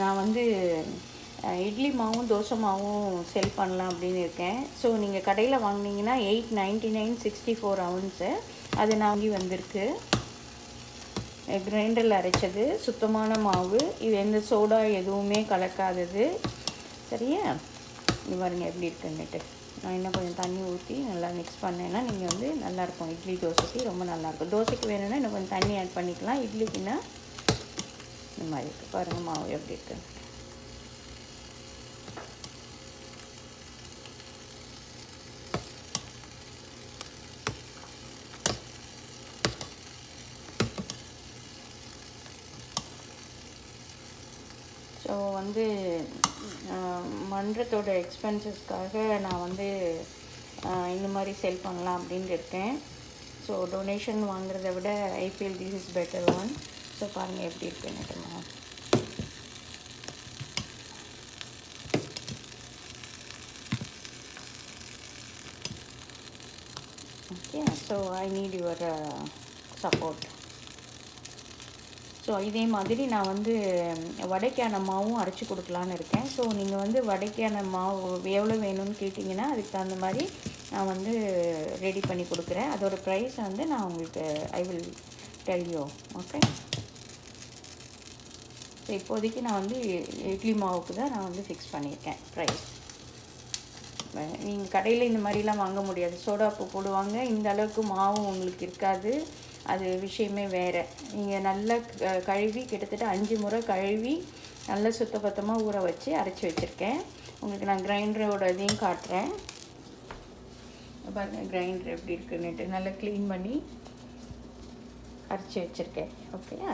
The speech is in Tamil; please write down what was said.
நான் வந்து இட்லி மாவும் தோசை மாவும் செல் பண்ணலாம் அப்படின்னு இருக்கேன். ஸோ நீங்கள் கடையில் வாங்கினீங்கன்னா 899 64 ounce அது நான் வாங்கி வந்திருக்கு. கிரைண்டரில் அரைச்சது சுத்தமான மாவு, இது எந்த சோடா எதுவுமே கலக்காதது. சரியா? இது பாருங்க எப்படி இருக்குன்னுட்டு. நான் இன்னும் கொஞ்சம் தண்ணி ஊற்றி நல்லா மிக்ஸ் பண்ணேன்னா நீங்கள் வந்து நல்லாயிருக்கும். இட்லி தோசைக்கு ரொம்ப நல்லாயிருக்கும். தோசைக்கு வேணும்னா இன்னும் கொஞ்சம் தண்ணி ஆட் பண்ணிக்கலாம். இட்லிக்குன்னா இந்த மாதிரி இருக்குது. பாருங்கள் மாவு எப்படி இருக்குது. ஸோ வந்து மன்றத்தோட எக்ஸ்பென்சஸ்க்காக நான் வந்து இந்த மாதிரி செல் பண்ணலாம் அப்படின்னு இருக்கேன். ஸோ டொனேஷன் வாங்குறத விட I feel this is better one. So பாருங்கள் எப்படி இருக்குன்னு. Okay, so I need your support. So இதே மாதிரி நான் வந்து வடைக்கான மாவும் அரைச்சி கொடுக்கலான்னு இருக்கேன். ஸோ நீங்கள் வந்து வடைக்கான மாவு எவ்வளோ வேணும்னு கேட்டிங்கன்னா அதுக்கு தகுந்த மாதிரி நான் வந்து ரெடி பண்ணி கொடுக்குறேன். அதோட ப்ரைஸ் வந்து நான் உங்களுக்கு I will tell you. Okay, so இப்போதைக்கு நான் வந்து இட்லி மாவுக்கு தான் நான் வந்து ஃபிக்ஸ் பண்ணியிருக்கேன் ப்ரைஸ். நீங்கள் கடையில் இந்த மாதிரிலாம் வாங்க முடியாது. சோடாப்பு போடுவாங்க, இந்த அளவுக்கு மாவு உங்களுக்கு இருக்காது. அது விஷயமே வேறு. நீங்கள் நல்லா கழுவி கிட்டத்தட்ட 5 முறை கழுவி நல்லா சுத்தபத்தமாக ஊற வச்சு அரைச்சி வச்சுருக்கேன். உங்களுக்கு நான் கிரைண்டரோட இதையும் காட்டுறேன். பாருங்கள் கிரைண்டர் எப்படி இருக்குன்னுட்டு நல்லா க்ளீன் பண்ணி அரைச்சி வச்சுருக்கேன். ஓகேயா?